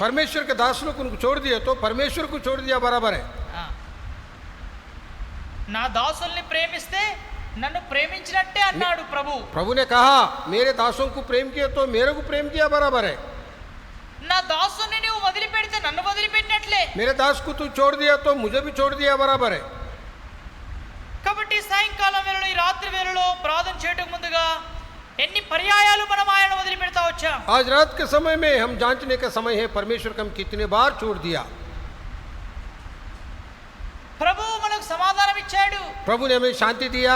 परमेश्वर के दास लोग उनको छोड़ दिए तो परमेश्वर को छोड़ दिया बराबर है। నా దాసుల్ని ప్రేమిస్తే నన్ను ప్రేమించినట్టే అన్నాడు ప్రభు। प्रभु ने कहा मेरे दासों को प्रेम किया तो मेरे को प्रेम किया बराबर है। నా దాసుని నువ్వు వదిలిపెడితే నన్ను వదిలిపెట్టినట్లే। मेरे दास को तू छोड़ दिया तो मुझे भी छोड़ दिया बराबर है। కాబట్టి సాయంకాలం వేళలో ఈ రాత్రి వేళలో ప్రార్థన చేయటం ముందుగా ఎన్ని పర్యాయాలు మనం ఆయన వదిలిపెడతా వచ్చాం। आज रात के समय में हम जांचने का समय है परमेश्वर को हम कितने बार छोड़ दिया। ప్రభు మనకు సమాధానం ఇచ్చాడు, प्रभु ने हमें शांति दिया,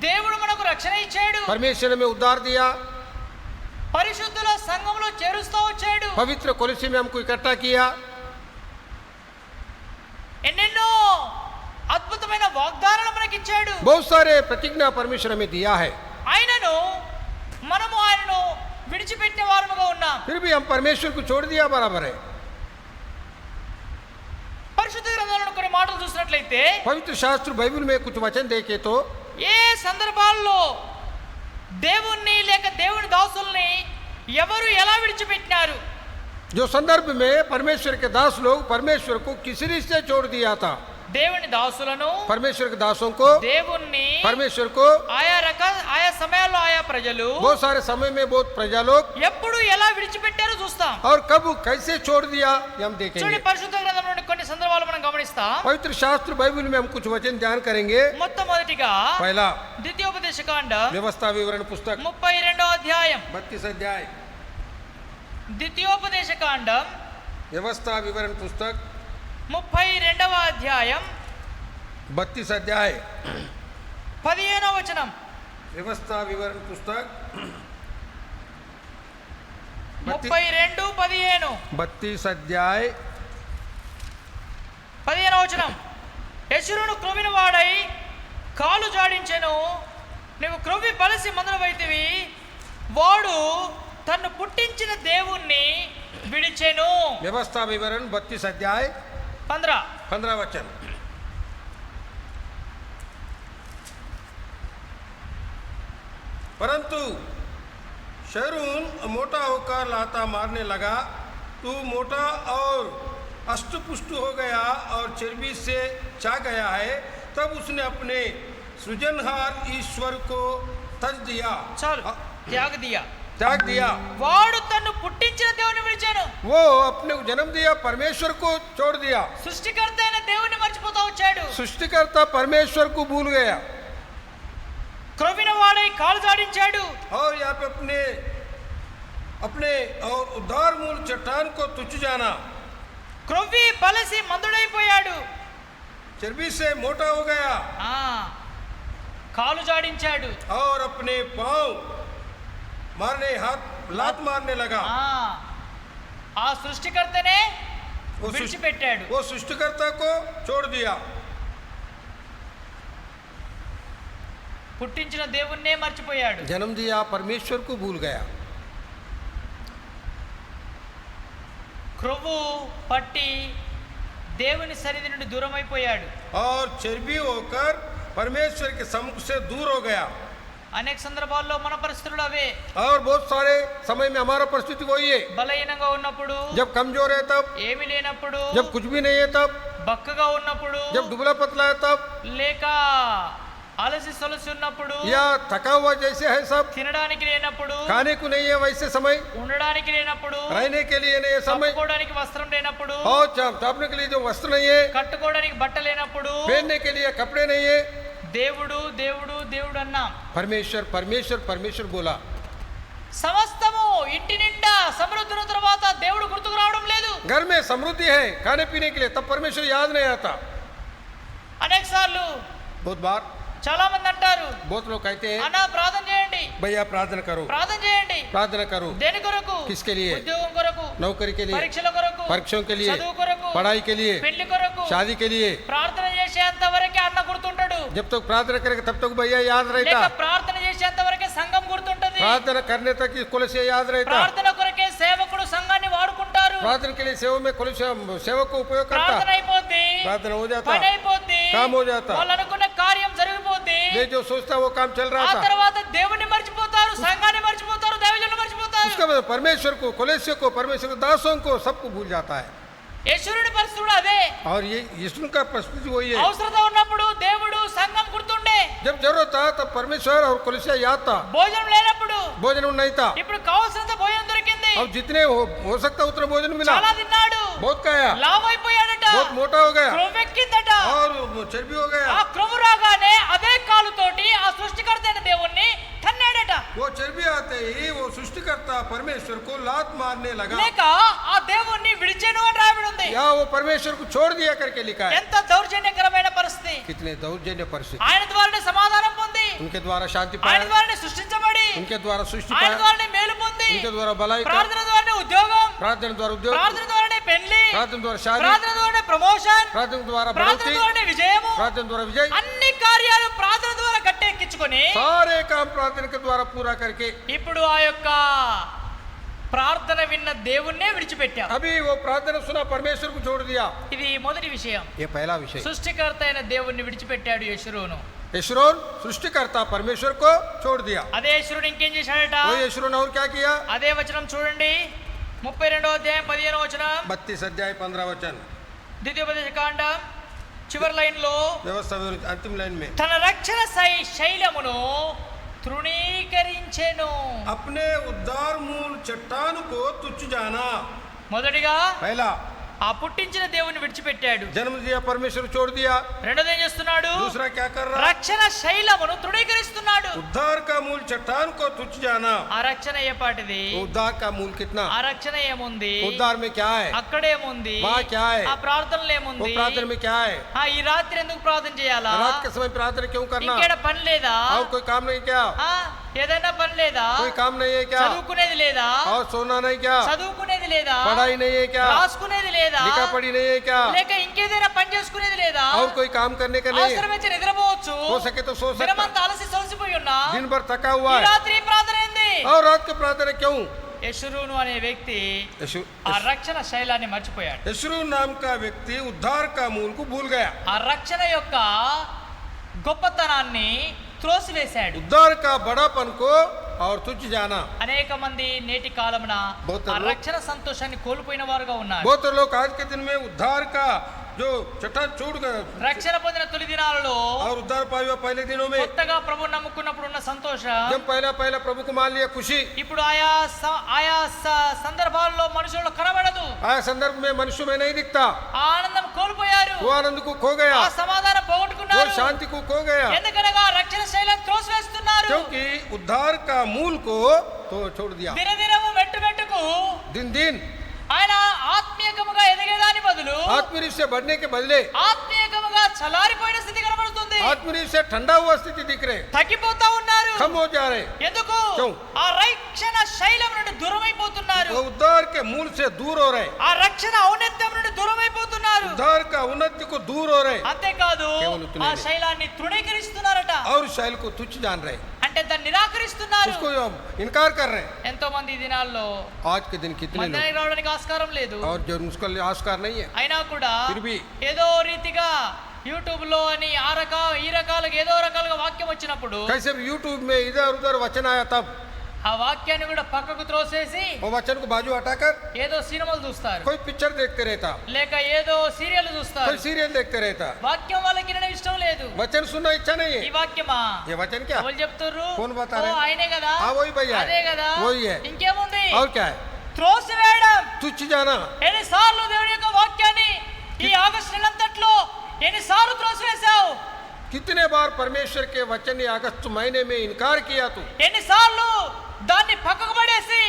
దేవుడు మనకు రక్షణ ఇచ్చాడు, परमेश्वर ने हमें उद्धार दिया, పరిశుద్ధుల సంఘంలో చేరుస్తూ వచ్చాడు, पवित्र कलीसिया में हमको इकट्ठा किया, ఎన్నెన్నో అద్భుతమైన వాగ్దానాలు మనకి ఇచ్చాడు। बहुत सारे प्रतिज्ञा परमेश्वर हमें दिया है। ఆయనను మనము ఆయనను విడిచిపెట్టిన వారముగా ఉన్నాం। फिर भी हम परमेश्वर को छोड़ दिया बराबर है। పరిశుద్ధ గ్రంథంలో కొన్ని మాటలు చూసినట్లయితే पवित्र शास्त्र बाइबल में कुछ वचन देखे तो ఏ సందర్భాల్లో దేవుణ్ణి లేక దేవుని దాసుల్ని ఎవరు ఎలా విడిచిపెట్టినారు, जो संदर्भ में परमेश्वर के दास लोग परमेश्वर को किस रीत से छोड़ दिया था। దేవుని దాసులను परमेश्वर के दासों को దేవుణ్ణి परमेश्वर को ఆయా సమయాల్లో ఆయా ప్రజలు बहुत सारे समय में बहुत प्रजा लोग ఎప్పుడు ఎలా విడిచిపెట్టారో చూస్తాం। और कब कैसे छोड़ दिया ये हम देखेंगे। చూడండి పరిశుద్ధ గ్రంథంలోని కొన్ని సందర్భాలు మనం గమనిస్తాం। पवित्र शास्त्र बाइबल में हम कुछ वचन ध्यान करेंगे। మొట్టమొదటిగా पहला ద్వితీయోపదేశ కాండం व्यवस्था विवरण पुस्तक 32వ అధ్యాయం, 32 अध्याय, ద్వితీయోపదేశ కాండం व्यवस्था विवरण पुस्तक 32వ అధ్యాయం 32 अध्याय, 15వ వచనం। व्यवस्था विवरण पुस्तक 32:15 32 अध्याय 15వ వచనం। యెషురును క్రొవ్విన వాడై కాలు జాడించెను, నువ్వు క్రొవ్వి బలసి మందులవైతివి, వాడు తన్ను పుట్టించిన దేవుణ్ణి విడిచెను। व्यवस्था विवरण 32 अध्याय 15 वचन। परंतु शरून मोटा होकर लाता मारने लगा, तू मोटा और अष्टपुष्ट हो गया और चर्बी से चा गया है। तब उसने अपने सृजनहार ईश्वर को तज दिया, చాలు, त्याग दिया। వాడు తన్ను పుట్టించిన దేవుని విడిచాను। वो अपने को जन्म दिया परमेश्वर को छोड़ दिया। సృష్టికర్త అయిన దేవుని మర్చిపోతా వచ్చాడు। सृष्टिकर्ता परमेश्वर को भूल गया క్రొవ్విన వాడై కాలు జాడించాడు। और यहाँ पे अपने और उद्धार मूल चट्टान को तुच्छ जाना, క్రొవ్వి బలసి మందుడైపోయాడు। चर्बी से मोटा हो गया కాలు జాడించాడు और अपने पांव मारने हाथ लात मारने लगा। ఆ సృష్టికర్తనే वो విడిచిపెట్టాడు। वो सृष्टिकर्ता को छोड़ दिया, పుట్టించిన దేవుణ్ణే మర్చిపోయాడు। जन्म दिया परमेश्वर को भूल गया। క్రొవ్వు పట్టి దేవుని సన్నిధి నుండి దూరం అయిపోయాడు। और चर्बी होकर परमेश्वर के सम्मुख से दूर हो गया। అనేక సందర్భాల్లో మన పరిస్థితులు అవే। और बहुत सारे समय में हमारा परिस्थिति वही है, బలహీనంగా ఉన్నప్పుడు, जब कमजोर है तब, ఏమీ లేనప్పుడు, जब कुछ भी नहीं है तब, బక్కగా ఉన్నప్పుడు, जब दुबला पतला है तब, లేక అలసి సొలసి ఉన్నప్పుడు, या थका हुआ जैसे है सब, తినడానికి లేనప్పుడు, खाने को नहीं है वैसे समय, ఉండడానికి లేనప్పుడు, रहने के लिए नहीं है समय, కట్టుకోవడానికి వస్త్రం లేనప్పుడు, और चापने के लिए जो वस्त्र नहीं है, కట్టుకోవడానికి బట్ట లేనప్పుడు, पहनने के लिए कपड़े नहीं है, దేవుడు దేవుడు దేవుడు అన్నాం। परमेश्वर परमेश्वर परमेश्वर बोला। సమస్తము ఇంటి నిండా సమృద్ధి ఉన్న తర్వాత దేవుడు గుర్తుకు రావడం లేదు। घर में समृद्धि है खाने पीने के लिए, तब परमेश्वर याद नहीं आता। అనేక సార్లు बहुत बार చాలా మంది అంటారు, बहुत लोग कहते हैं అన్నా ప్రార్థన చేయండి, भैया प्रार्थना करो, ప్రార్థన చేయండి। प्रार्थना करो। దేని కొరకు? किसके लिए? ఉద్యోగం కొరకు, नौकरी के लिए, పరీక్షల కొరకు, परीक्षों के लिए, చదువు కొరకు, पढ़ाई के लिए, పెళ్లి కొరకు। शादी के लिए। ప్రార్థన చేసేంత వరకే అన్న గుర్తుంటాడు, जब तक प्रार्थना करेगा तब तक भैया याद లేక रहता, ప్రార్థన చేసేంత వరకే సంఘం గుర్తుంటది। प्रार्थना करने तक कुल से याद रहता, ప్రార్థన కొరకే సేవకుడు సంఘాన్ని వాడుకుంటారు। प्रार्थना के लिए सेवा में कुल सेवक को उपयोग ప్రార్థన करता, అయిపోద్ది, प्रार्थना हो जाता, పని అయిపోద్ది, काम हो जाता, వాళ్ళు అనుకున్న కార్యం జరిగిపోద్ది। वे जो सोचता वो काम चल ఆ रहा था। తర్వాత దేవుని మర్చిపోతారు, సంఘాన్ని మర్చిపోతారు, దైవజనులు మర్చిపోతారు। उसके इसका मतलब परमेश्वर को, कोलेसियों को, परमेश्वर के दासों को, सबको भूल जाता है। యెషూరుని పరిస్థితి కూడా అదే. और ये यीशु का परिस्थिति वही है। అవసరత ఉన్నప్పుడు దేవుడు సంఘం గుర్తుండే, जब जरूरत था तब परमेश्वर और कोलेसिया याद था। భోజనం లేనప్పుడు भोजन नहीं था, ఇప్పుడు కావాల్సినంత భోజనం దొరికింది, अब जितने हो सकता उतना भोजन मिला। చాలా తిన్నాడు, बहुत खाया, లావు అయిపోయాడట, बहुत मोटा हो गया క్రొవ్వెక్కిందట. और चर्बी हो गया। ఆ క్రొవ్వు రాగానే అదే కాలుతోటి ఆ సృష్టికర్త అయిన దేవుణ్ణి తన్నాడట. वो चर्बी आते ही वो सृष्टिकर्ता परमेश्वर को लात मारने लगा। లేక ఆ దేవుణ్ణి విడిచెను అని రాయబడి ఉంది. या वो परमेश्वर को छोड़ दिया करके लिखा है। ఎంత దౌర్జన్యకరమైన పరిస్థితి. कितने दौर्जन्य परिस्थिति। ఆయన ద్వారానే సమాధానం పొంది, उनके द्वारा शांति ఆయన पाया, ద్వారానే సృష్టించబడి, उनके द्वारा सृष्टि ఆయన पाया, ద్వారానే మేలు పొంది, उनके द्वारा भलाई का, ప్రార్థన ద్వారానే ఉద్యోగం, प्रार्थना द्वारा उद्योग, ప్రార్థన ద్వారానే పెళ్లి, प्रार्थना द्वारा शादी, ప్రార్థన ద్వారానే ప్రమోషన్, प्रार्थना द्वारा ప్రార్థన बढ़ोतरी, ద్వారానే విజయము, प्रार्थना द्वारा विजय, అన్ని కార్యాలు ప్రార్థన ద్వారా గట్టెక్కించుకొని सारे काम प्रार्थना के द्वारा पूरा करके ఇప్పుడు ఆ యొక్క ప్రార్థన విన్న దేవుణ్ణే విడిచిపెట్టాం. अभी वो प्रार्थना सुना परमेश्वर को छोड़ दिया। ఇది మొదటి విషయం. ये पहला विषय। సృష్టికర్త అయిన దేవుణ్ణి విడిచిపెట్టాడు యెషూరును. यशूरन सृष्टिकर्ता परमेश्वर को छोड़ दिया। అదే యెషూరుడు ఇంకేం చేశాడట? वो यशूरन और क्या किया? అదే వచనం చూడండి, 32వ అధ్యాయం 15వ వచనం, 32 अध्याय 15 वचन, ద్వితీయోపదేశ కాండం చివరి లైన్ లో, व्यवस्था विवरण अंतिम लाइन में, తన రక్షణ శైలమును తృణీకరించెను. अपने उद्धार मूल चट्टान को तुच्छ जाना। మొదటిగా पहला ఆ పుట్టించిన దేవుణ్ణి విడిచిపెట్టాడు. जन्म दिया परमेश्वर छोड़ दिया। రెండోది ఏం చేస్తున్నాడు? दूसरा क्या कर रहा? రక్షణ శైలమును తృణీకరిస్తున్నాడు. उद्धार का मूल चट्टान को तुच्छ जाना। ఆ రక్షణ ఏ పాటిది? उद्धार का मूल कितना? ఆ రక్షణ ఏముంది? उद्धार में क्या है? అక్కడేముంది? वहाँ क्या है? ఆ ప్రార్థనలు वो ఏముంది? प्रार्थना में क्या है? ఈ రాత్రి ఎందుకు ప్రార్థన చేయాలా? रात के समय प्रार्थना क्यों करना? ఇంకేడ పని లేదా? और कोई काम नहीं क्या? ఆ, ఏదైనా పని లేదా? कोई काम नहीं है क्या? చదువుకునేది లేదా? और सोना नहीं क्या? చదువుకునేది లేదా? पढ़ाई नहीं है क्या? రాసుకునేది లేదా? लिखा पढ़ी नहीं है क्या? లేక ఇంకేదైనా పని చేసుకునేది లేదా? और कोई काम करने का नहीं है? అవసరమైతే నిద్రపోవచ్చు, हो सके तो सो सकता, దినమంతా అలసి సొలసిపోయి ఉన్నా दिन भर थका ఈ हुआ है। రాత్రి ప్రార్థన ఏంది? और रात की प्रार्थना क्यों? యెషూరును అనే వ్యక్తి ఆ రక్షణ శైలాన్ని మర్చిపోయాడు. यशरू नाम का व्यक्ति उद्धार का मूल को भूल गया। ఆ రక్షణ యొక్క గొప్పతనాన్ని త్రోసివేశాడు. उद्धार का बड़ापन को और तुच्छ जाना। అనేక మంది నేటి కాలమున बहुत ఆ लोग- రక్షణ సంతోషాన్ని కోల్పోయిన వారుగా ఉన్నారు. बहुत लोग आज के दिन में उद्धार का जो चट्टान छोड़ गए రక్షణ పొందిన తొలి దినాలలో और उद्धार पाए हुए पहले दिनों में కొత్తగా ప్రభు నమ్ముకున్నప్పుడు ఉన్న సంతోషం जब पहला प्रभु को मान लिया खुशी, ఇప్పుడు ఆయా సందర్భాల్లో మనుషుల్లో కనబడదు. आया संदर्भ में मनुष्य में नहीं दिखता। ఆ ఆనందం కోల్పోయారు, वो आनंद को खो गया, ఆ సమాధానం वो పోగొట్టుకున్నారు. शांति को खो गया, ఎందుకనగా రక్షణ శైలిని త్రోసివేస్తున్నారు. क्योंकि उद्धार का मूल को तो छोड़ दिया। దినదినము మెట్టు మెట్టుకు दिन दिन ఆయన ఆత్మీయకముగా ఎదిగేదాని బదులు आत्मरीत से बढ़ने के बदले ఆత్మీయకముగా చలారిపోయిన స్థితి కనబడుతుంది. आत्मरीत से ठंडा हुआ स्थिति दिख रहे, తగ్గిపోతా ఉన్నారు. कम हो जा रहे। ఎందుకు? क्यों? ఆ రక్షణ శైలం నుండి దూరమైపోతున్నారు. वो उद्धार के मूल से दूर हो रहे, ఆ రక్షణ ఔన్నత్యం నుండి దూరమైపోతున్నారు. उद्धार का उन्नति को दूर हो रहे అంతేకాదు కేవలం ఆ శైలాన్ని తృణీకరిస్తున్నారట. और शैल को तुच्छ जान रहे, అంటే దాన్ని నిరాకరిస్తున్నారు. उसको इनकार कर रहे। ఎంతో మంది ఈ దినాల్లో आज के दिन कितने लोग, మందిరానికి రావడానికి ఆస్కారం లేదు, और जो उसका आस्कार नहीं है, అయినా కూడా फिर भी ఏదో రీతిగా యూట్యూబ్ లో అని ఈ రకాలుగా ఏదో రకాలుగా వాక్యం వచ్చినప్పుడు कैसे भी यूट्यूब में इधर उधर वचन आया तब ఆ వాక్యాన్ని కూడా పక్కకు త్రోసేసి वो वचन को बाजू हटाकर ఏదో సినిమాలు చూస్తారు, कोई पिक्चर देखते रहता, లేక ఏదో సీరియల్ చూస్తారు. कोई सीरियल देखते रहता। వాక్యం వాళ్ళకి వినడం ఇష్టం లేదు. वचन सुनना इच्छा नहीं ఈ है। వాక్యమా ये वचन क्या? ఎవరు చెప్తుర్రు? कौन बता ఓ, रहे? ఆయనే కదా, हाँ वही भैया అదే है, కదా, वही है। ఇంకేముంది? और क्या है? త్రోసివేయడం. तुच्छ जाना। ఎన్నిసార్లు దేవుని యొక్క వాక్యాన్ని ఈ ఆగస్టు నెలంతట్లో ఎన్నిసార్లు త్రోసివేశావు? कितने बार परमेश्वर के वचन ने अगस्त महीने में इनकार किया तू? ఎన్నిసార్లు దాన్ని పక్కకు పడేసి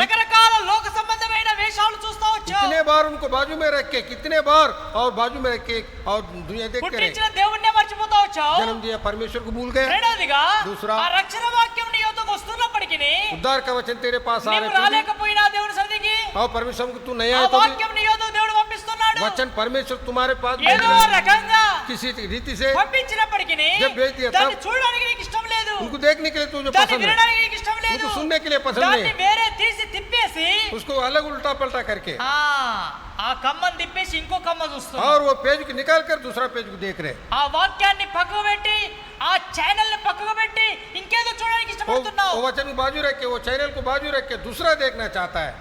రకరకాల లోక సంబంధమైన వేషాలు చూస్తా వచ్చావు? कितने बार उनको बाजू में रख के, कितने बार और बाजू में रख के और दुनिया देखते रहे। పుట్టించిన దేవుణ్ణే మర్చిపోతా వచ్చావు. जन्म दिया परमेश्वर को भूल गए। రెండోదిగా दूसरा, ఆ రక్షణ వాక్యం నీ యొద్దకు వస్తున్నప్పటికీ उद्धार का वचन तेरे पास आ నీవు रहे थे రాలేకపోయినా దేవుని సన్నిధికి और परमेश्वर को तू नहीं ఆ आया तो भी వాక్యం నీ యొద్దకు దేవుడు పంపిస్తున్నాడు. वचन परमेश्वर तुम्हारे पास भेज ఏదో रहा है। రకంగా किसी रीति से పంపించినప్పటికీ जब भेज दिया దాన్ని तब చూడడానికి నీకు ఇష్టం లేదు, उनको देखने के लिए तुझे దాన్ని पसंद है, వినడానికి నీకు ఇష్టం లేదు, उनको सुनने के लिए पसंद దాన్ని नहीं, వేరే తీసి తిప్పేసి उसको अलग उल्टा पलटा करके ఆ కమ్మని తిప్పేసి ఇంకో కమ్మ చూస్తున్నా. और वो पेज को निकाल कर दूसरा पेज को देख रहे। ఆ వాక్యాన్ని పక్కకు పెట్టి ఆ ఛానల్ ని పక్కకు పెట్టి ఇంకేదో చూడడానికి ఇష్టపడుతున్నావు. वो वचन को बाजू रख के, वो चैनल को बाजू रख के दूसरा देखना चाहता है,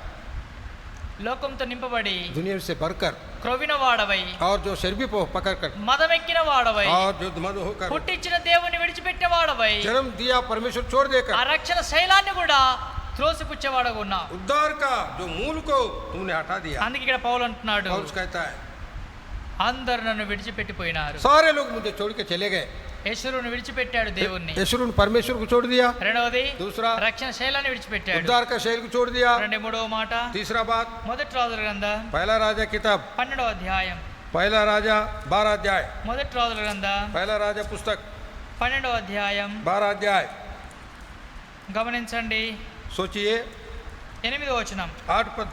లోకంతో నింపబడి दुनिया से बढ़कर, క్రొవిన వాడవై और जो शर्बी को पकड़ कर, మదమెక్కిన వాడవై और जो मद होकर పుట్టించిన దేవుని విడిచిపెట్టిన వాడవై जन्म दिया परमेश्वर छोड़ ఆ देकर, రక్షణ శైలాన్ని కూడా త్రోసిపుచ్చేవాడగా ఉన్నావు. उद्धार का जो मूल को तुमने हटा दिया। అందుకే ఇక్కడ పౌలు అంటున్నాడు, पौलुस कहता है అందరు నన్ను విడిచిపెట్టిపోయినారు. सारे लोग मुझे छोड़ के चले गए। యేసును విడిచిపెట్టాడు దేవుణ్ణి. यीशु ने परमेश्वर को छोड़ दिया। రెండవది दूसरा, రక్షణ శైలాన్ని విడిచిపెట్టాడు. उद्धार का शैल को छोड़ दिया। మూడవ మాట तीसरा बात, మొదటి రాజుల గ్రంథం पहला राजा किताब 12వ అధ్యాయం, पहला राजा 12 अध्याय, మొదటి రాజుల గ్రంథం पहला राजा पुस्तक 12వ అధ్యాయం 12 अध्याय, గమనించండి. सोचिए 8వ వచనం, 8 पद,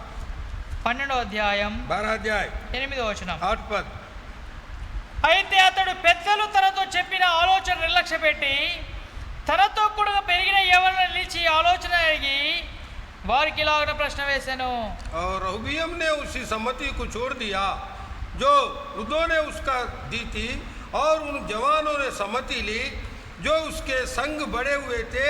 12వ అధ్యాయం 12 अध्याय 8వ వచనం. 8 पद। అయితే అతడు పెద్దలు తనతో చెప్పిన ఆలోచన నిర్లక్ష్య పెట్టి తనతో కూడా పెరిగిన ఎవరిని నిలిచి ఆలోచన అడిగి వారికి ఇలాగ ప్రశ్న వేశాను. और रहुबियम ने उसी सम्मति को छोड़ दिया जो वृद्धों ने उसका दी थी, और उन जवानों ने सम्मति ली जो उसके संग बड़े हुए थे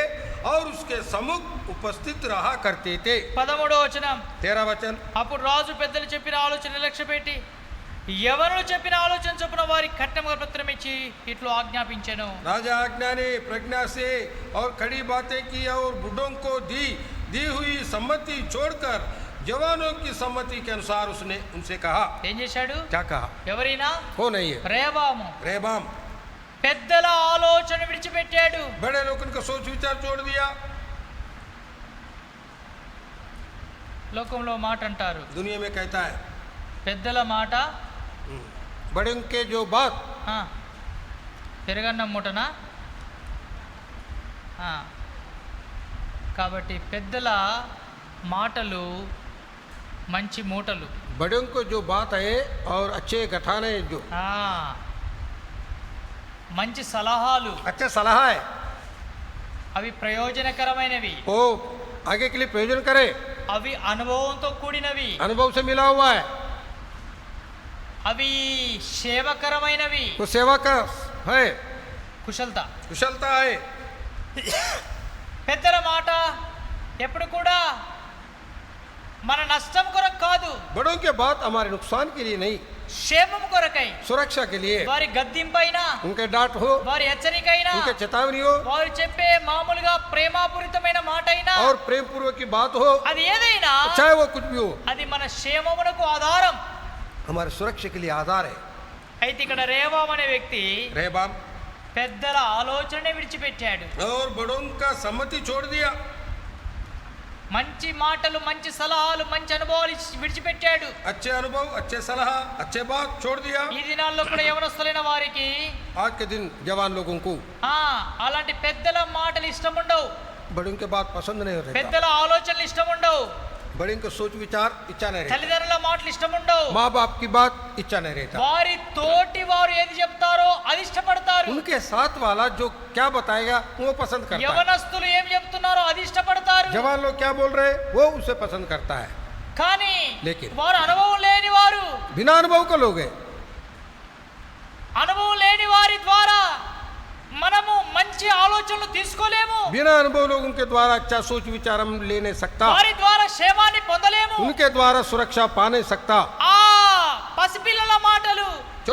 और उसके सम्मुख उपस्थित रहा करते थे। 13వ వచనం, 13 वचन। అప్పుడు రాజు పెద్దలు చెప్పిన ఆలోచన నిర్లక్ష్య పెట్టి ఎవరు చెప్పిన ఆలోచన చొప్పున వారికి కట్నముగా పత్రం ఇచ్చి ఇట్లు ఆజ్ఞాపించెను. राजा आज्ञा ने प्रज्ञा से और खड़ी बातें की और बुढ़ों को दी हुई सम्मति छोड़कर जवानों की सम्मति के अनुसार उसने उनसे कहा। ఏం చేశాడు? क्या कहा? ఎవరైనా कौन है ये? రేబాము रेबाम। పెద్దల ఆలోచన విడిచిపెట్టాడు. बड़े लोगों का सोच विचार छोड़ दिया। లోకంలో మాట అంటారు, दुनिया में कहता है పెద్దల మాట बड़े के जो बात, పెరగన్నం మూటనా? కాబట్టి పెద్దల మాటలు మంచి మూటలు. बड़ों को जो बात है और अच्छे गठाने जो మంచి సలహాలు अच्छा सलाह है, అవి ప్రయోజనకరమైనవి, वो आगे के लिए प्रयोजन करे, అవి అనుభవంతో కూడినవి, अनुभव से मिला हुआ है, అవి సేవకరమైనవి, वो सेवा का है, కుశలత. कुशलता है। పెద్దల మాట ఎప్పుడు కూడా మన నష్టం కొరకు కాదు, बड़ों के बात हमारे नुकसान के लिए नहीं, క్షేమం కొరకై, सुरक्षा के लिए, వారి గద్దింపైనా, उनके डांट हो, వారి హెచ్చరికైనా, उनके चेतावनी हो, వారు చెప్పే మామూలుగా ప్రేమాపూరితమైన మాట అయినా, और प्रेम पूर्वक की बात हो, అది ఏదైనా चाहे वो कुछ भी हो, అది మన క్షేమమునకు ఆధారం. हमारे सुरक्षा के लिए आधार है। అయితే ఇక్కడ రేవాం అనే వ్యక్తి रेबाम పెద్దల ఆలోచనే విడిచిపెట్టాడు. और बड़ों का सम्मति छोड़ दिया, మంచి మాటలు, మంచి సలహాలు, మంచి అనుభవాలు విడిచిపెట్టాడు. अच्छे अनुभव, अच्छे सलाह, अच्छे बात छोड़ दिया। ఈ దినాల్లో కూడా యవనస్తులైన వారికి आज के दिन जवान लोगों को అలాంటి పెద్దల మాటలు ఇష్టం ఉండవు, बड़ों के बात पसंद नहीं रहता, పెద్దల ఆలోచనలు ఇష్టం ఉండవు, बड़ों के सोच विचार इच्छा नहीं रहता, తల్లిదండ్రుల మాటలు ఇష్టం ఉండవు, माँ बाप की बात इच्छा नहीं रहता, వారి తోటి వారు ఏది చెప్తారో అది ఇష్టపడతారు. उनके साथ वाला जो क्या बताएगा वो पसंद करता है। యవనస్తులు ఏం చెప్తున్నారో అది ఇష్టపడతారు, जवान लोग क्या बोल रहे हैं वो उसे पसंद करता है। కానీ लेकिन వారు అనుభవం లేని వారు, बिना अनुभव के लोग हैं, అనుభవం లేని వారి ద్వారా మనము మంచి ఆలోచనలు తీసుకోలేము, बिना अनुभव लोगों के द्वारा अच्छा सोच विचार हम ले नहीं सकता, వారి ద్వారా క్షేమాన్ని పొందలేము. उनके द्वारा सुरक्षा पा नहीं सकता। ఆ పసిపిల్లల మాటలు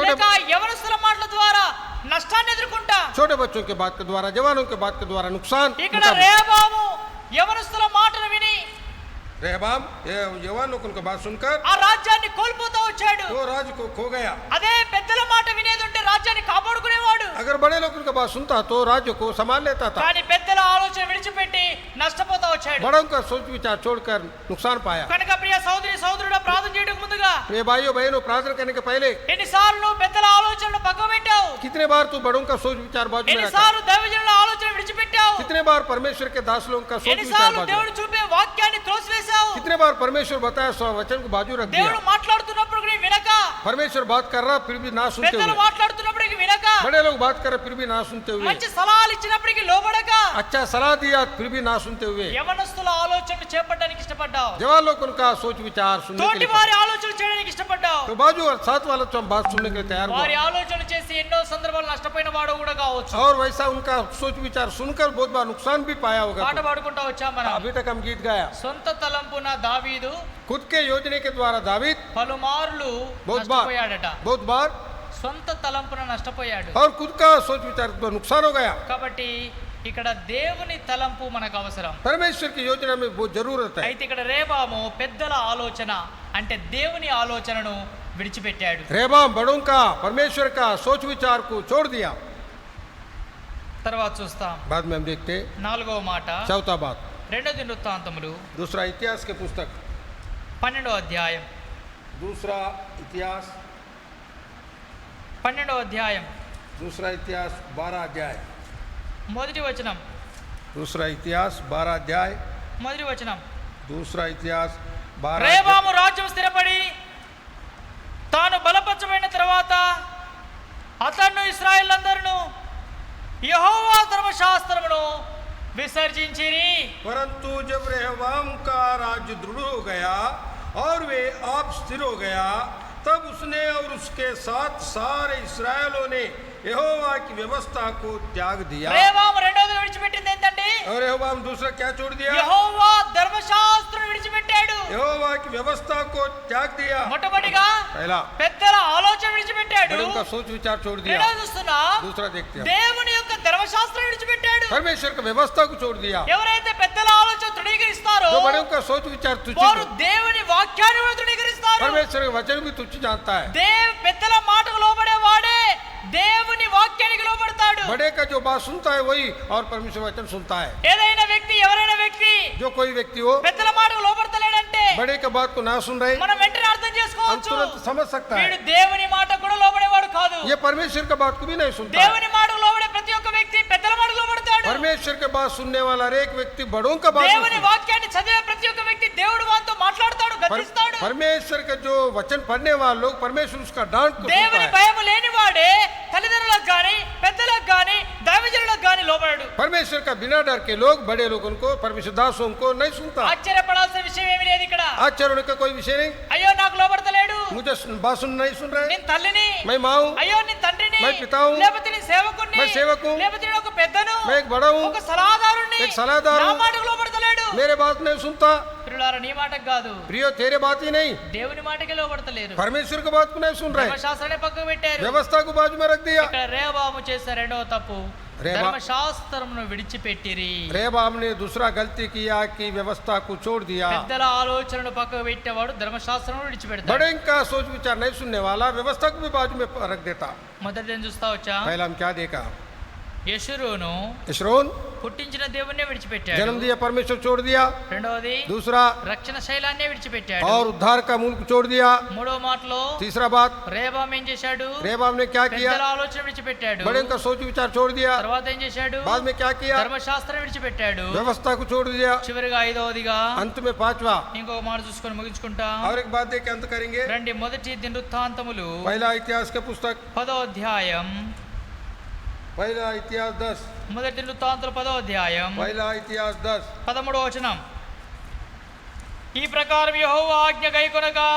లేక యవనస్తుల మాటల ద్వారా నష్టాన్ని ఎదుర్కొంటా. छोटे बच्चों के बात के द्वारा, जवानों के बात के द्वारा नुकसान। ఇక్కడ రేబాము యవనస్తుల మాటలు విని रेहबाम जवान लोगों की बात सुनकर ఆ రాజ్యాన్ని కోల్పోతూ వచ్చాడు. वो राज्य को खो गया। అదే పెద్దల మాట వినేది ఉంటే రాజ్యాన్ని కాపాడుకునేవాడు, अगर बड़े लोगों की बात सुनता तो राज्य को संभाल लेता था, కానీ పెద్దల ఆలోచన విడిచిపెట్టి నష్టపోతా వచ్చాడు. बड़ों का सोच विचार छोड़कर नुकसान पाया। కనుక ప్రియ సోదరి సోదరుడా, ప్రార్థన చేయడానికి ముందుగా प्रिय भाइयों बहनों, प्रार्थना करने के पहले ఎన్నిసార్లు నువ్వు పెద్దల ఆలోచనను పక్కకు పెట్టావు, कितने बार तू बड़ों का सोच विचार बाजू में रखा, ఎన్నిసార్లు దైవజనుల ఆలోచన విడిచిపెట్టావు, कितने बार परमेश्वर के दास लोगों का सोच विचार ఎన్నిసార్లు बाजू, దేవుడు చూపే వాక్యాన్ని త్రోసివేశావు, कितने बार परमेश्वर बताया सो वचन को बाजू रख దేవుడు दिया। మాట్లాడుతున్నప్పుడు నీ వినక, परमेश्वर बात कर रहा फिर भी ना सुनते పెద్దలు हुए, మాట్లాడుతున్నప్పుడు వినక, बड़े लोग बात कर रहे फिर भी ना सुनते हुए, మంచి సలహాలు ఇచ్చినప్పటికీ లోబడక, अच्छा सलाह दिया फिर भी ना सुनते हुए, యవనస్తుల ఆలోచనలు చేపట్టడానికి ఇష్టపడ్డావు, जवान लोग उनका सोच विचार सुनने के తోటి लिए, వారి ఆలోచనలు చేయడానికి ఇష్టపడ్డావు. तो बाजू और साथ वाला तो हम बात सुनने के लिए तैयार వారి हुआ, ఆలోచనలు చేసి ఎన్నో సందర్భాలు నష్టపోయిన వాడు కూడా కావచ్చు. और वैसा उनका सोच विचार सुनकर बहुत बार नुकसान भी पाया होगा। పాట పాడుకుంటా వచ్చాం మనం. अभी तक हम गीत गाया, సొంత తలంపున దావీదు खुद के योजना के द्वारा दावीद పలుమార్లు बहुत बार నష్టపోయాడట. बहुत बार సొంత తలంపున నష్టపోయాడు. और खुद का सोच विचार तो नुकसान हो गया। కాబట్టి ఇక్కడ దేవుని తలంపు మనకు అవసరం. परमेश्वर की योजना में बहुत जरूरत है। అయితే ఇక్కడ రేబాము పెద్దల ఆలోచన అంటే దేవుని ఆలోచనను విడిచిపెట్టాడు. रेबाम बड़ों का परमेश्वर का सोच विचार को छोड़ दिया। తర్వాత చూస్తాం बाद में हम देखते 4వ మాట, चौथा बात, 2 దినవృత్తాంతములు दूसरा इतिहास के पुस्तक 12వ అధ్యాయం, दूसरा इतिहास 12వ అధ్యాయం दूसरा इतिहास 12 अध्याय, మొదటి వచనం, दूसरा इतिहास 12 अध्याय, మొదటి వచనం. दूसरा इतिहास 12 अध्याय। రేబాము రాజ్యం స్థిరపడి తాను బలపరచబడిన తర్వాత అతను ఇశ్రాయేలందరూ యెహోవా ధర్మశాస్త్రమును విసర్జించిరి. परंतु जब रेहबाम का राज्य दृढ़ हो गया और वे आप स्थिर हो गया, तब उसने और उसके साथ सारे इस्राएलों ने यहोवा की व्यवस्था को त्याग दिया। రేబాము రెండోది విడిచిపెట్టింది ఏంటండి? और रेहबाम दूसरा क्या छोड़ दिया? యెహోవా ధర్మశాస్త్రం విడిచిపెట్టాడు. यहोवा की व्यवस्था को त्याग दिया। మొట్టమొదటిగా पहला పెద్దల ఆలోచన విడిచిపెట్టాడు. बड़ों का सोच विचार छोड़ दिया। రెండోది చూస్తున్నా दूसरा देखते हैं దేవుని యొక్క ధర్మశాస్త్రం విడిచిపెట్టాడు. परमेश्वर की व्यवस्था को छोड़ दिया। ఎవరైతే పెద్దల ఆలోచన తృణీకరిస్తారో जो बड़ों का सोच विचार तुच्छ, వారు దేవుని వాక్యాన్ని కూడా తృణీకరిస్తారు. परमेश्वर के वचन भी तुच्छ जानता है। పెద్దల మాటకు లోబడే వాడే దేవుని వాక్యానికి లోబడతాడు. बड़े का जो बात सुनता है वही और परमेश्वर वचन सुनता है। ఏదైనా వ్యక్తి ఎవరైనా వ్యక్తి जो कोई व्यक्ति हो పెద్దల మాటకు లోబడతలేడంటే बड़े के बात को ना सुन रहे, మనం వెంటనే అర్థం हम చేసుకోవచ్చు तुरंत समझ सकता వీడు है దేవుని మాట కూడా లోబడేవాడు కాదు. ये परमेश्वर का बात को भी नहीं सुनता है। దేవుని మాటకు లోబడే ప్రతి ఒక్క వ్యక్తి పెద్దల మాటకు లోబడతాడు. परमेश्वर के बात सुनने वाला हर एक व्यक्ति बड़ों का बात దేవుని नहीं వాక్యాన్ని చదివే ప్రతి ఒక్క వ్యక్తి దేవుడు వానితో మాట్లాడతాడు, గద్దిస్తాడు. परमेश्वर का जो वचन पढ़ने वाले लोग परमेश्वर उसका डांट को सुनता దేవుని है। భయం లేనివాడే తల్లిదండ్రులకు గాని పెద్దలకు గాని దైవజనులకు గాని లోబడడు. परमेश्वर का बिना डर के लोग बड़े लोगों को परमेश्वर दासों को नहीं सुनता। ఆశ్చర్యపడాల్సిన విషయం ఏమీ లేదు ఇక్కడ. आचरण का कोई विषय नहीं। అయ్యో నాకు లోబడతలేడు, मुझे बात सुन नहीं सुन रहे, నేను తల్లిని, मैं माँ हूँ, అయ్యో నేను తండ్రిని, मैं पिता हूँ, లేకపోతే నేను సేవకుణ్ణి, मैं सेवक हूँ, లేకపోతే నేను ఒక పెద్దను, मैं एक बड़ा हूँ, ఒక సలహాదారుణ్ణి, एक सलाहदार నా हूँ, మాటకు లోబడతలేడు. मेरे बात नहीं सुनता। ప్రియులారా, నీ మాటకు కాదు, प्रियो तेरे बात ही नहीं, దేవుని మాటకి లోబడతలేరు. परमेश्वर की बात को नहीं सुन रहे, ధర్మశాస్త్రాన్ని పక్కకు పెట్టారు. व्यवस्था को बाजू में रख दिया। ఇక్కడ రేబాము చేసిన రెండవ తప్పు, ధర్మశాస్త్రమును విడిచిపెట్టిరి. रेहबाम ने दूसरा गलती किया कि व्यवस्था को छोड़ दिया। పెద్దల ఆలోచనను పక్కకు పెట్టేవాడు ధర్మశాస్త్రం విడిచిపెడతాడు. बड़े का सोच विचार नहीं सुनने वाला व्यवस्था को भी बाजू में रख देता। మొదటి ఏం చూస్తా వచ్చా? पहला हम क्या देखा? యెషురూను यशरोन పుట్టించిన దేవుణ్ణి విడిచిపెట్టాడు. जन्म दिया परमेश्वर छोड़ दिया। రెండవది दूसरा రక్షణ శైలాన్ని విడిచిపెట్టాడు. और उद्धार का मूल को छोड़ दिया। మూడో మాటలో तीसरा बात రేబాం ఏం చేశాడు? रेहबाम ने क्या किया? పెద్దల ఆలోచన విడిచిపెట్టాడు. बड़े का सोच विचार छोड़ दिया। తర్వాత ఏం చేశాడు? बाद में क्या किया? ధర్మశాస్త్రం విడిచిపెట్టాడు. व्यवस्था को छोड़ दिया। చివరిగా ఐదవదిగా अंत में पांचवा ఇంకొక మాట చూసుకొని ముగించుకుంటా और एक बात देख के अंत करेंगे। రండి. మొదటి దినవృత్తాంతములు पहला इतिहास के पुस्तक 10వ అధ్యాయం, पहला इतिहास 10, మొదటి దినవృత్తాంతములు 10వ అధ్యాయం पहला इतिहास 10, 13వ వచనం. ఈ ప్రకారం యెహోవా ఆజ్ఞ గైకొనగా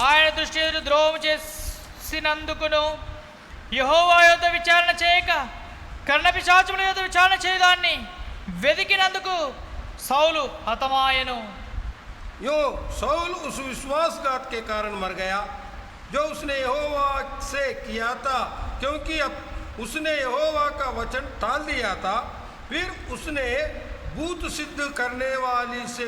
ఆయన దృష్టి ఎదుట ద్రోహం చేసినందుకును యెహోవా యొద్ద విచారణ చేయక కర్ణపిశాచముల యొద్ద విచారణ చేయదాన్ని వెదికినందుకు సౌలు హతమాయను. यूं शाऊल उस विश्वासघात के कारण मर गया जो उसने यहोवा से किया था, क्योंकि अब उसने यहोवा का वचन टाल दिया था। फिर उसने भूत सिद्ध करने वाली से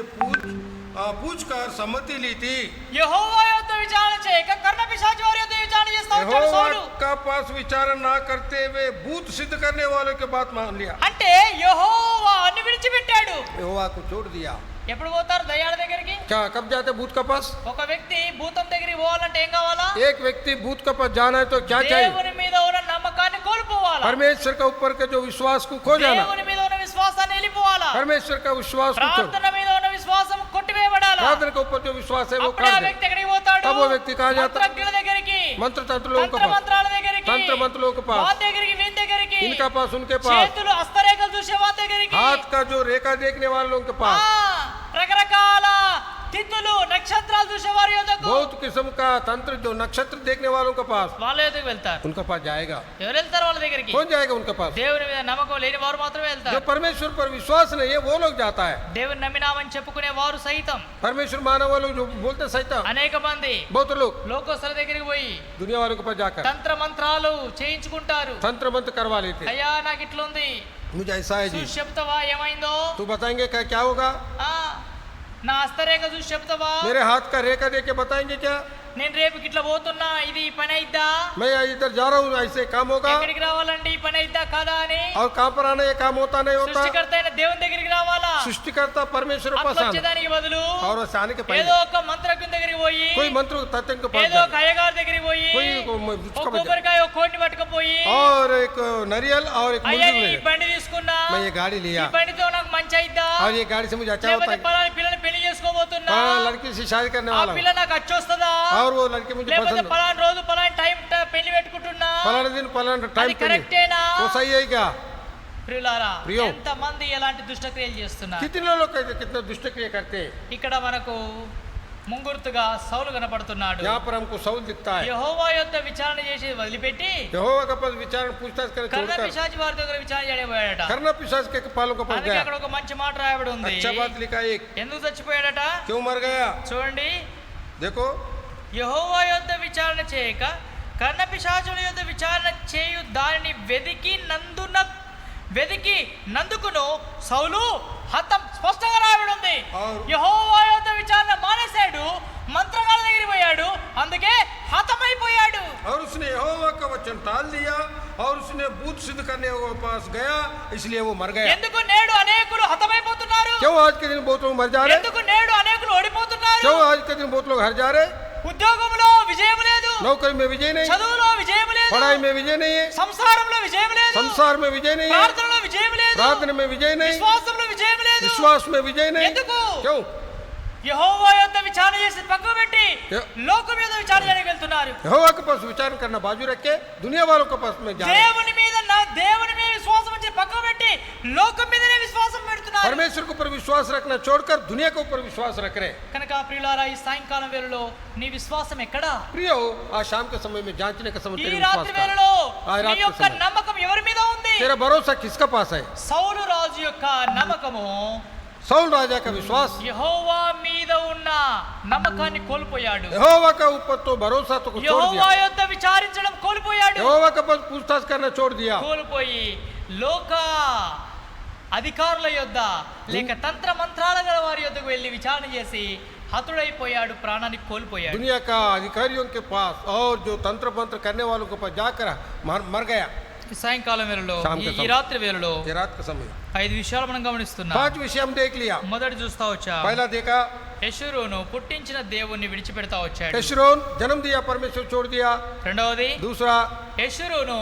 पूछकर सम्मति ली थी। యెహోవా యొద్ద విచారణ చేయక కర్ణపిశాచు వారి యొద్ద విచారణ చేస్తా వచ్చాడు यहोवा సౌలు. का पास विचारण ना करते हुए भूत सिद्ध करने वालों के बात मान लिया। అంటే యెహోవా అన్ని విడిచిపెట్టాడు. यहोवा को छोड़ दिया। ఎప్పుడు పోతారు దయ్యాల దగ్గరికి? क्या कब जाते भूत का पास? ఒక వ్యక్తి భూతం దగ్గరికి పోవాలంటే ఏం కావాలా? एक व्यक्ति भूत का पास जाना है तो क्या चाहिए? దేవుని మీద ఉన్న నమ్మకాన్ని కోల్పోవాలా? परमेश्वर का ऊपर के जो विश्वास को खो जाना। దేవుని మీద ఉన్న విశ్వాసాన్ని వెళ్ళిపోవాలా? परमेश्वर का विश्वास को छोड़, ప్రార్థన మీద ఉన్న విశ్వాసం కొట్టివేయబడాలా? प्रार्थना के ऊपर जो विश्वास है वो అప్పుడే ఆ काट दे। వ్యక్తి ఎక్కడికి పోతాడు? तब वो व्यक्ति कहाँ जाता? మంత్రజ్ఞుల దగ్గరికి, मंत्र तंत्र लोगों తంత్ర का पास, మంత్రాల దగ్గరికి, तंत्र मंत्रों के पास, వాని దగ్గరికి వీని దగ్గరికి, इनका पास उनके पास, చేతులు హస్తరేఖలు చూసే వాని దగ్గరికి, हाथ का जो रेखा देखने वालों के पास, రకరకాల తిథులు నక్షత్రాలు చూసే వారి యొద్దకు, बहुत किस्म का तंत्र जो नक्षत्र देखने वालों के पास, వాళ్ళ యొద్దకు వెళ్తారు. उनके पास जाएगा. ఎవరు వెళ్తారు వాళ్ళ దగ్గరికి? कौन जाएगा उनके पास? దేవుని మీద నమ్మకం లేని వారు మాత్రమే जो వెళ్తారు. परमेश्वर पर विश्वास नहीं है वो लोग जाता है. దేవుని నమ్మినామని చెప్పుకునే వారు సైతం परमेश्वर मानव वालों जो बोलते सहित అనేక మంది बहुत लोग లోకస్తుల దగ్గరికి పోయి दुनिया वालों के पास जाकर తంత్ర మంత్రాలు చేయించుకుంటారు. तंत्र मंत्र करवा लेते. అయ్యా నాకు ఇట్లుంది, मुझे ऐसा है जी, చూసి చెప్తావా ఏమైందో, तू बताएंगे क्या होगा? ఆ, నా హస్తరేఖ చూసి చెప్తావా, मेरे हाथ का रेखा देख के बताएंगे क्या? నేను రేపు ఇట్లా పోతున్నా, ఇది ఈ పని అయిద్దా, मैं इधर जा रहा हूँ ऐसे काम होगा, ఎక్కడికి రావాలండి ఈ పని అయిద్దా కాదా అని और कहाँ पर आना ये काम होता नहीं होता. సృష్టికర్త అయిన దేవుని దగ్గరికి రావాలా. सृष्टिकर्ता परमेश्वर అట్లా पास आना వచ్చేదానికి బదులు और उस आने के ఏదో पहले ఒక మంత్రజ్ఞుని దగ్గరికి పోయి, कोई मंत्र तत्व के पास ఏదో ఒక जाना, అయ్యగారి దగ్గరికి పోయి, कोई ఒక కొబ్బరికాయ ఒక కోడిని పట్టుకుపోయి, और एक नारियल और एक అయ్యా मुर्गी ఈ ले. బండి తీసుకున్నా, मैं ये गाड़ी ఈ लिया బండితో నాకు మంచి అయిద్దా, और ये गाड़ी से मुझे अच्छा होता లేకపోతే है, పలాని పిల్లని పెళ్లి చేసుకోబోతున్నా, लड़की से शादी करने ఆ वाला పిల్ల हूँ నాకు అచ్చొస్తుందా, और वो लड़की मुझे లేకపోతే पसंद, పలాని రోజు పలాని టైం పెళ్లి పెట్టుకుంటున్నా, फलाने दिन फलाना అది टाइम पे नहीं. కరెక్టేనా? वो सही है क्या? ప్రియులారా, ప్రియం. ఎంత మంది ఎలాంటి దుష్టక్రియలు చేస్తున్నారు. कितने लोग कितना दुष्ट क्रिया करते हैं. ఇక్కడ మనకు ముంగుర్తుగా సౌలు కనపడుతున్నాడు. यहाँ पर हमको सौल दिखता है. యెహోవా యొద్ద విచారణ చేసి వదిలిపెట్టి यहोवा का पास विचार पूछताछ कर కర్ణ छोड़कर పిశాచి వారి దగ్గర విచారణ చేయబోయాడట. करना पिशाच के पालों के पास అందుకే गया. అక్కడ ఒక మంచి మాట రాయబడి ఉంది. अच्छा बात लिखा है. एक ఎందుకు చచ్చిపోయాడట क्यों मर गया? చూడండి, देखो యెహోవా యొద్ద విచారణ చేయక కర్ణ పిశాచుల యొద్ద విచారణ చేయు దానిని వెదికి నందుకును సౌలు హతం. స్పష్టంగా రాయబడి ఉంది. అవును. యెహోవా యొద్ద విచారణ మానేశాడు, మంత్రగాళ్ళ దగ్గరికి పోయాడు, అందుకే హతమైపోయాడు. और उसने यहोवा का वचन टाल दिया और उसने भूत सिद्ध करने के पास गया, इसलिए वो मर गया. ఎందుకు నేడు అనేకులు హతమైపోతున్నారు? क्यों आज के दिन बहुत लोग मर जा रहे? ఎందుకు నేడు అనేకులు ఓడిపోతున్నారు? क्यों आज के दिन बहुत लोग हार जा रहे? ఉద్యోగంలో విజయం లేదు, नौकरी में विजय नहीं, చదువులో విజయం లేదు, पढ़ाई में विजय नहीं है, సంసారంలో విజయం లేదు, संसार में विजय नहीं है, ప్రార్థనలో విజయం లేదు, प्रार्थना में विजय नहीं, విశ్వాసంలో విజయం లేదు. विश्वास में विजय नहीं. ఎందుకు? क्यों? యెహోవా యొద్ద విచారణ చేసి పక్కకు పెట్టి య- లోకం మీద విచారణ చేయడానికి వెళ్తున్నారు. यहोवा के पास विचार करना बाजू रख के दुनिया वालों के पास में जा रहे हैं. దేవుని మీద విశ్వాసం వచ్చి పక్కకు పెట్టి లోకం మీదనే విశ్వాసం పెడుతున్నారు. परमेश्वर के ऊपर विश्वास रखना छोड़कर दुनिया के ऊपर विश्वास रख रहे. కనుక ప్రియులారా, ఈ సాయంకాలం వేళలో నీ విశ్వాసం ఎక్కడా? प्रियो, आज शाम के समय में जांचने का समय ఈ तेरे రాత్రి विश्वास का. వేళలో ఆ నీ రాత్రి యొక్క సమయం. నమ్మకం ఎవరి మీద ఉంది? तेरा भरोसा किसका पास है? సౌలు రాజు యొక్క నమ్మకము सौल राजा का विश्वास యెహోవా మీద ఉన్న నమ్మకాన్ని కోల్పోయాడు. यहोवा का ऊपर तो भरोसा तो छोड़ యెహోవా दिया. యొద్ద విచారించడం కోల్పోయాడు. यहोवा का पास पूछताछ करना छोड़ दिया. కోల్పోయి లోక అధికారుల యొద్ద లేక తంత్ర మంత్రాల గల వారి యొద్దకు వెళ్ళి విచారణ చేసి హతుడైపోయాడు, ప్రాణాన్ని కోల్పోయాడు. दुनिया का अधिकारियों के पास और जो तंत्र मंत्र करने वालों के पास जाकर मर गया. ఈ సాయంకాలం వేళలో, శామ్ కే ఈ సమయం. రాత్రి వేళలో ये रात का समय 5 విషయాలు మనం గమనిస్తున్నాం. 5 विषय हम देख लिया. మొదటి చూస్తా వచ్చా, पहला देखा యెషూరును పుట్టించిన దేవుణ్ణి విడిచిపెడతా వచ్చాడు. यशरोन जन्म दिया, परमेश्वर छोड़ दिया. రెండవది, दूसरा యెషూరును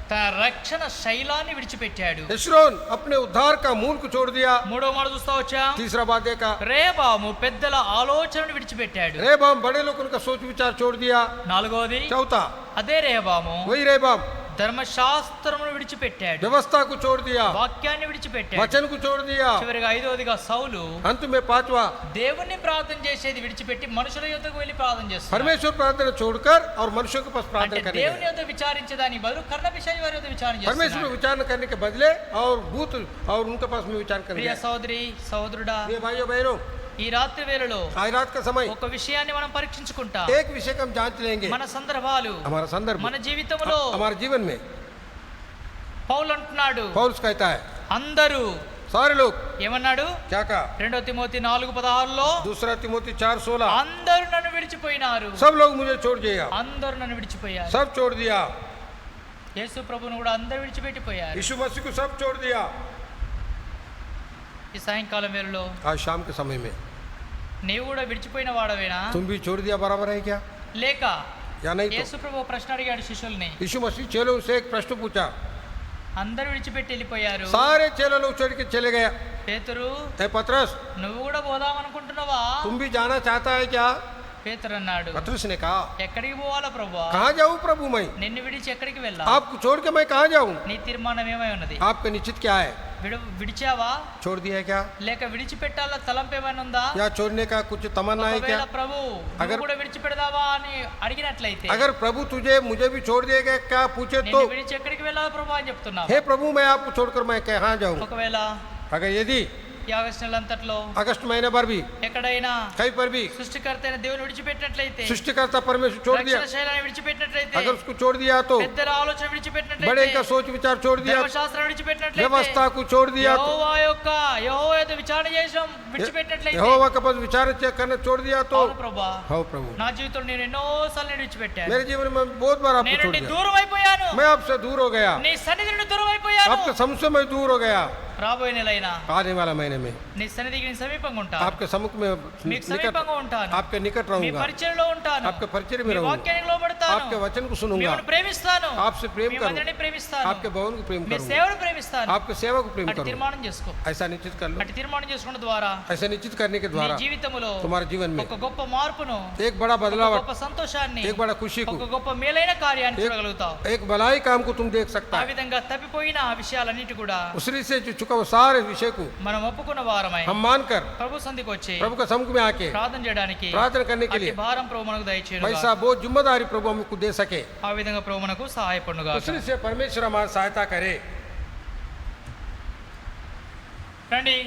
తన రక్షణ శైలాన్ని విడిచిపెట్టాడు. यशरोन अपने उद्धार का मूल को छोड़ दिया. మూడవ మాట చూస్తా వచ్చా, तीसरा बात देखा రేబాము పెద్దల ఆలోచనను విడిచిపెట్టాడు. रेबाम बड़े लोगों का सोच विचार छोड़ दिया. నాలుగవది, चौथा అదే రేబాము वही रेबाम ధర్మశాస్త్రమును విడిచిపెట్టాడు, व्यवस्था को छोड़ दिया, వాక్యాన్ని విడిచిపెట్టాడు. वचन को छोड़ दिया. చివరిగా ఐదవదిగా సౌలు अंत में पांचवा దేవుణ్ణి ప్రార్థన చేసేది విడిచిపెట్టి మనుషుల యొద్దకు వెళ్ళి ప్రార్థన చేస్తున్నాడు. परमेश्वर प्रार्थना छोड़कर और मनुष्यों के पास అంటే प्रार्थना करने దేవుని लगे. యొద్ద విచారించేదాని బదులు కర్ణ పిశాచి వారి యొద్ద విచారణ परमेश्वर में చేస్తున్నాడు. विचार करने के बदले और भूत और उनके पास में विचार करने ప్రియ लगे. సోదరి సోదరుడా, ये भाइयों बहनों, ఈ రాత్రి వేళలో आज रात का समय ఒక విషయాన్ని మనం పరీక్షించుకుంటా. एक विषय का हम जांच लेंगे. మన సందర్భాలు, हमारा संदर्भ మన జీవితంలో हमारे जीवन में పౌలు అంటున్నాడు, पौलुस कहता है అందరూ सारे लोग ఏమన్నాడు? क्या कहा? 2 తిమోతి 4:16లో दूसरा तिमोथी 4:16 అందరూ నన్ను విడిచిపోయినారు, सब लोग मुझे छोड़ दिया, అందరూ నన్ను విడిచిపోయారు. सब छोड़ दिया. యేసు ప్రభువును కూడా అందరూ విడిచిపెట్టిపోయారు. यीशु मसीह को सब छोड़ दिया. ఈ సాయంకాలం వేళలో आज शाम के समय में నీవు కూడా విడిచిపోయిన వాడవేనా? तुम भी छोड़ दिया बराबर है क्या లేక या नहीं? యేసు तो ప్రభు ప్రశ్న అడిగాడు శిష్యుల్ని, यीशु मसीह चेलों से एक प्रश्न पूछा. అందరూ విడిచిపెట్టి వెళ్ళిపోయారు, सारे चेलों लोग छोड़ के चले गए. పేతురు ए पतरस, నువ్వు కూడా పోదాం అనుకుంటున్నావా? तुम भी जाना चाहता है क्या? పేతురు అన్నాడు, पतरस ने कहा, ఎక్కడికి పోవాలా ప్రభువా? कहाँ जाऊँ प्रभु मैं? నిన్ను విడిచి ఎక్కడికి వెళ్ళా? आपको छोड़ के मैं कहाँ जाऊँ? నీ తీర్మానం ఏమై ఉన్నది? आपका निश्चित क्या है? విడిచావా छोड़ दिया है क्या? లేక విడిచిపెట్టాలా తలంపు ఏమైనా ఉందా? या छोड़ने का कुछ तमन्ना है क्या? ఒకవేళ ప్రభు నువ్వు కూడా విడిచిపెడదావా అని అడిగినట్లయితే, अगर प्रभु तुझे मुझे भी छोड़ देगा क्या पूछे तो, నిన్ను విడిచి ఎక్కడికి వెళ్ళాలా ప్రభు అని చెప్తున్నా. हे प्रभु मैं आपको छोड़कर मैं कहाँ जाऊँ? ఒకవేళ अगर यदि ఈ ఆగస్టు నెలంతట్లో अगस्त महीने भर भी ఎక్కడైనా कहीं पर भी సృష్టికర్త అయిన దేవుని విడిచిపెట్టినట్లయితే, सृष्टिकर्ता परमेश्वर छोड़ दिया, రక్షణ శైలాన్ని విడిచిపెట్టినట్లయితే, अगर उसको छोड़ दिया तो, పెద్దల ఆలోచన बड़े విడిచిపెట్టినట్లయితే, का सोच विचार छोड़ दिया, ధర్మశాస్త్రం విడిచిపెట్టినట్లయితే, व्यवस्था को छोड़ दिया तो, యెహోవా యొక్క విచారణ చేసిన విడిచిపెట్టినట్లయితే, यहोवा का पद विचार करना छोड़ दिया तो, అవును ప్రభువా, हो प्रभु నా జీవితంలో నేను ఎన్నో సార్లు విడిచిపెట్టాను. मेरे जीवन में बहुत बार आपको నేను छोड़ నీ दिया, దూరం అయిపోయాను. मैं आपसे दूर हो गया, నీ సన్నిధి నుండి దూరం అయిపోయాను. आपके समझ में दूर हो गया. రాబోయే నెలైనా आने वाला महीने में నీ సన్నిధికి నేను సమీపంగా ఉంటాను. आपके सम्मुख में మీకు निकट, సమీపంగా ఉంటాను. आपके निकट మీ रहूंगा, పరిచయంలో ఉంటాను. आपके परिचय में మీ रहूंगा, వాక్యానికి లోబడతాను. आपके वचन को सुनूंगा, మిమ్మల్ని ప్రేమిస్తాను. आपसे प्रेम మీ करूं, మందిరాన్ని ప్రేమిస్తాను. आपके भवन को प्रेम మీ करूंगा, సేవను ప్రేమిస్తాను. आपके सेवा को प्रेम అటు करूंगा. తీర్మానం చేసుకో. ऐसा निश्चित कर लो, అటు తీర్మానం చేసుకోవడం ద్వారా ऐसा निश्चित करने के నీ द्वारा జీవితంలో तुम्हारे जीवन में ఒక గొప్ప మార్పును, एक बड़ा ఒక बदलाव, గొప్ప సంతోషాన్ని, एक बड़ा खुशी ఒక को, గొప్ప మేలైన కార్యాన్ని చూడగలుగుతావు. एक भलाई काम को तुम देख सकता ఆ है. విధంగా తప్పిపోయిన ఆ విషయాలన్నిటి కూడా उसरी से जो चुका वो सारे विषय को మనం ఒప్పుకున్న వారమై हम मानकर ప్రభు సంధికి వచ్చి प्रभु का सम्मुख में आके ప్రార్థన చేయడానికి प्रार्थना करने के అట్టి लिए భారం ప్రభు మనకు దయచేయను. वैसा बहुत जिम्मेदारी प्रभु हमको दे सके, ఆ విధంగా ప్రభు మనకు సహాయపడునుగా. उसरी से परमेश्वर हमारी सहायता करे. రండి